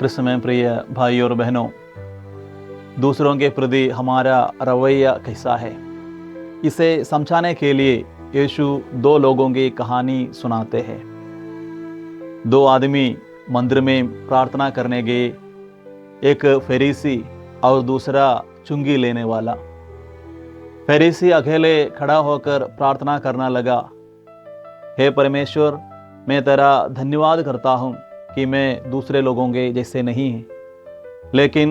क्रिस्त में प्रिय भाई और बहनों, दूसरों के प्रति हमारा रवैया कैसा है, इसे समझाने के लिए यीशु दो लोगों की कहानी सुनाते हैं। दो आदमी मंदिर में प्रार्थना करने गए, एक फरीसी और दूसरा चुंगी लेने वाला। फरीसी अकेले खड़ा होकर प्रार्थना करना लगा, हे परमेश्वर, मैं तेरा धन्यवाद करता हूँ कि मैं दूसरे लोगों के जैसे नहीं है। लेकिन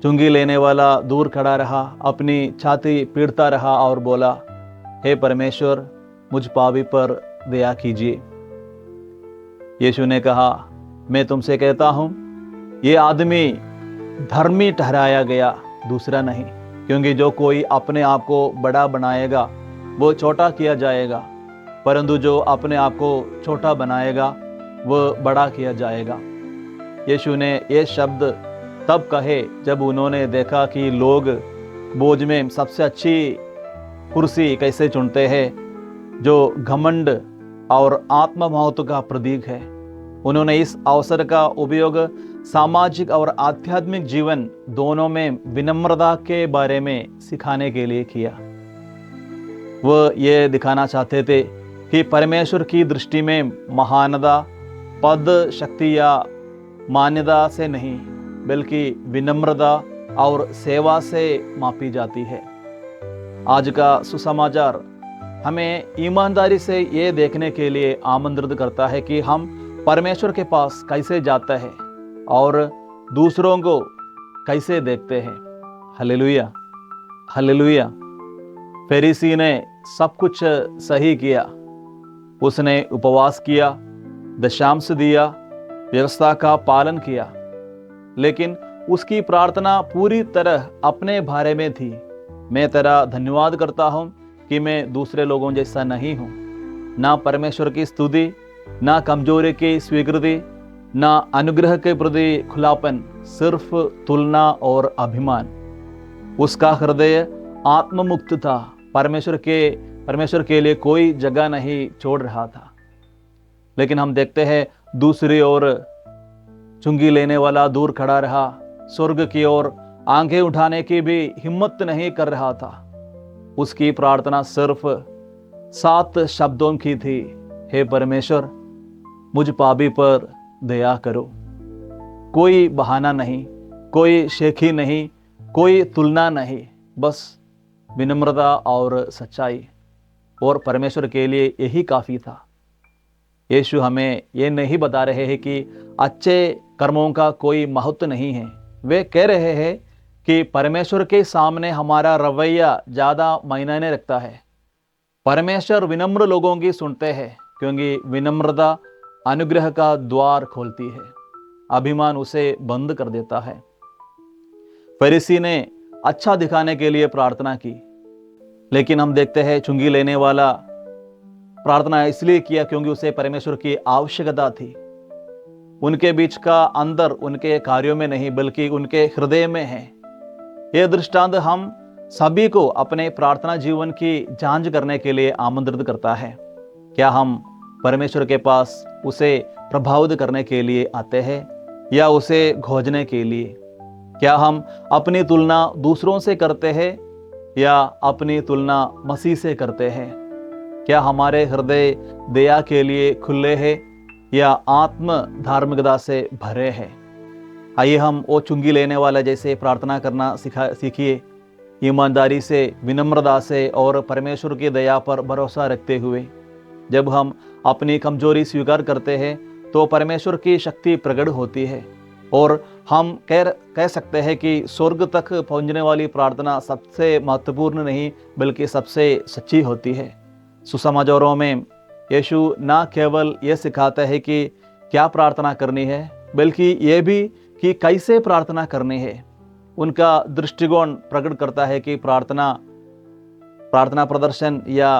चुंगी लेने वाला दूर खड़ा रहा, अपनी छाती पीटता रहा और बोला, हे परमेश्वर, मुझ पापी पर दया कीजिए। यीशु ने कहा, मैं तुमसे कहता हूँ, ये आदमी धर्मी ठहराया गया, दूसरा नहीं, क्योंकि जो कोई अपने आप को बड़ा बनाएगा वो छोटा किया जाएगा, परंतु जो अपने आप को छोटा बनाएगा वह बड़ा किया जाएगा। यीशु ने ये शब्द तब कहे जब उन्होंने देखा कि लोग बोझ में सबसे अच्छी कुर्सी कैसे चुनते हैं, जो घमंड और आत्ममहत्व का प्रतीक है। उन्होंने इस अवसर का उपयोग सामाजिक और आध्यात्मिक जीवन दोनों में विनम्रता के बारे में सिखाने के लिए किया। वह ये दिखाना चाहते थे कि परमेश्वर की दृष्टि में महानता पद, शक्ति या मान्यता से नहीं, बल्कि विनम्रता और सेवा से मापी जाती है। आज का सुसमाचार हमें ईमानदारी से ये देखने के लिए आमंत्रित करता है कि हम परमेश्वर के पास कैसे जाते हैं और दूसरों को कैसे देखते हैं। Hallelujah, hallelujah. फरीसी ने सब कुछ सही किया। उसने उपवास किया, दशांश दिया, व्यवस्था का पालन किया, लेकिन उसकी प्रार्थना पूरी तरह अपने बारे में थी। मैं तेरा धन्यवाद करता हूँ कि मैं दूसरे लोगों जैसा नहीं हूँ। ना परमेश्वर की स्तुति, ना कमजोरी की स्वीकृति, ना अनुग्रह के प्रति खुलापन, सिर्फ तुलना और अभिमान। उसका हृदय आत्ममुक्त था, परमेश्वर के लिए कोई जगह नहीं छोड़ रहा था। लेकिन हम देखते हैं दूसरी ओर चुंगी लेने वाला दूर खड़ा रहा, स्वर्ग की ओर आंखें उठाने की भी हिम्मत नहीं कर रहा था। उसकी प्रार्थना सिर्फ 7 शब्दों की थी, हे परमेश्वर, मुझ पापी पर दया करो। कोई बहाना नहीं, कोई शेखी नहीं, कोई तुलना नहीं, बस विनम्रता और सच्चाई। और परमेश्वर के लिए यही काफ़ी था। यीशु हमें ये नहीं बता रहे हैं कि अच्छे कर्मों का कोई महत्व नहीं है। वे कह रहे हैं कि परमेश्वर के सामने हमारा रवैया ज़्यादा मायने नहीं रखता है। परमेश्वर विनम्र लोगों की सुनते हैं, क्योंकि विनम्रता अनुग्रह का द्वार खोलती है, अभिमान उसे बंद कर देता है। फरीसी ने अच्छा दिखाने के लिए प्रार्थना की, लेकिन हम देखते हैं चुंगी लेने वाला प्रार्थना इसलिए किया क्योंकि उसे परमेश्वर की आवश्यकता थी। उनके बीच का अंतर उनके कार्यों में नहीं, बल्कि उनके हृदय में है। यह दृष्टांत हम सभी को अपने प्रार्थना जीवन की जांच करने के लिए आमंत्रित करता है। क्या हम परमेश्वर के पास उसे प्रभावित करने के लिए आते हैं या उसे खोजने के लिए? क्या हम अपनी तुलना दूसरों से करते हैं या अपनी तुलना मसीह से करते हैं? क्या हमारे हृदय दया के लिए खुले हैं या आत्म धार्मिकता से भरे हैं? आइए हम वो चुंगी लेने वाला जैसे प्रार्थना करना सीखिए, ईमानदारी से, विनम्रता से और परमेश्वर की दया पर भरोसा रखते हुए। जब हम अपनी कमजोरी स्वीकार करते हैं तो परमेश्वर की शक्ति प्रकट होती है और हम कह सकते हैं कि स्वर्ग तक पहुंचने वाली प्रार्थना सबसे महत्वपूर्ण नहीं, बल्कि सबसे सच्ची होती है। सुसमाचारों में यीशु ना केवल ये सिखाता है कि क्या प्रार्थना करनी है, बल्कि ये भी कि कैसे प्रार्थना करनी है। उनका दृष्टिकोण प्रकट करता है कि प्रार्थना प्रदर्शन या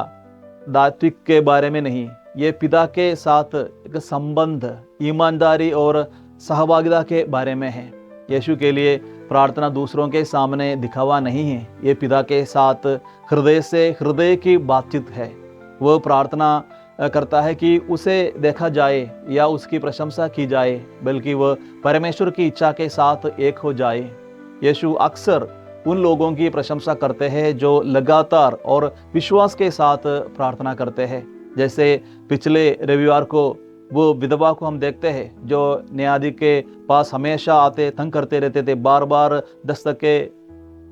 दायित्व के बारे में नहीं, ये पिता के साथ एक संबंध, ईमानदारी और सहभागिता के बारे में है। यीशु के लिए प्रार्थना दूसरों के सामने दिखावा नहीं है, ये पिता के साथ हृदय से हृदय की बातचीत है। वह प्रार्थना करता है कि उसे देखा जाए या उसकी प्रशंसा की जाए, बल्कि वह परमेश्वर की इच्छा के साथ एक हो जाए। यीशु अक्सर उन लोगों की प्रशंसा करते हैं जो लगातार और विश्वास के साथ प्रार्थना करते हैं। जैसे पिछले रविवार को वो विधवा को हम देखते हैं जो न्यायाधीश के पास हमेशा आते तंग करते रहते थे, बार बार दस्तक के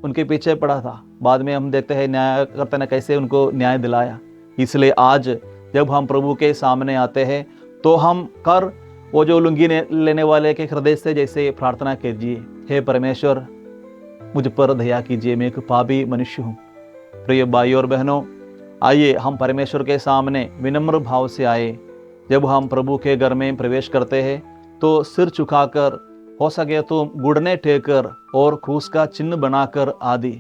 उनके पीछे पड़ा था। बाद में हम देखते हैं न्यायकर्ता ने कैसे उनको न्याय दिलाया। इसलिए आज जब हम प्रभु के सामने आते हैं तो हम कर वो जो लुंगी लेने वाले के हृदय से जैसे प्रार्थना कीजिए, हे परमेश्वर मुझ पर दया कीजिए, मैं एक पापी मनुष्य हूँ। प्रिय भाइयों और बहनों, आइए हम परमेश्वर के सामने विनम्र भाव से आए। जब हम प्रभु के घर में प्रवेश करते हैं तो सिर झुकाकर, हो सके तो घुटने टेककर और क्रूस का चिन्ह बनाकर आदि,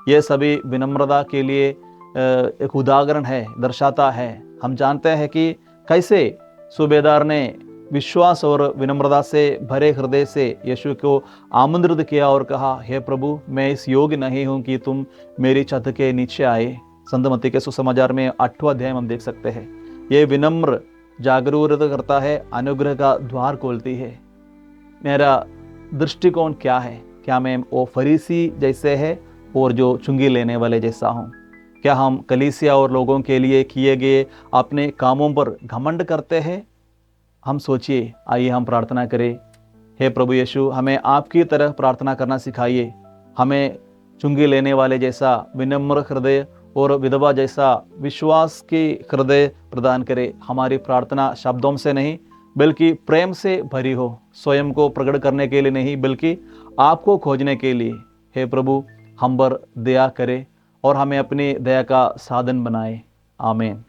ये सभी विनम्रता के लिए एक उदाहरण है, दर्शाता है। हम जानते हैं कि कैसे सूबेदार ने विश्वास और विनम्रता से भरे हृदय से यीशु को आमंत्रित किया और कहा, हे प्रभु, मैं इस योग्य नहीं हूँ कि तुम मेरी छत के नीचे आए। संत मत्ती के सुसमाचार में 8वां अध्याय हम देख सकते हैं। ये विनम्र जागरूक करता है, अनुग्रह का द्वार खोलती है। मेरा दृष्टिकोण क्या है? क्या मैं वो फरीसी जैसे है और जो चुंगी लेने वाले जैसा हूँ? क्या हम कलीसिया और लोगों के लिए किए गए अपने कामों पर घमंड करते हैं? हम सोचिए, आइए हम प्रार्थना करें। हे प्रभु यीशु, हमें आपकी तरह प्रार्थना करना सिखाइए। हमें चुंगी लेने वाले जैसा विनम्र हृदय और विधवा जैसा विश्वास की हृदय प्रदान करे। हमारी प्रार्थना शब्दों से नहीं बल्कि प्रेम से भरी हो, स्वयं को प्रकट करने के लिए नहीं बल्कि आपको खोजने के लिए। हे प्रभु, हम पर दया करे और हमें अपनी दया का साधन बनाए। आमीन।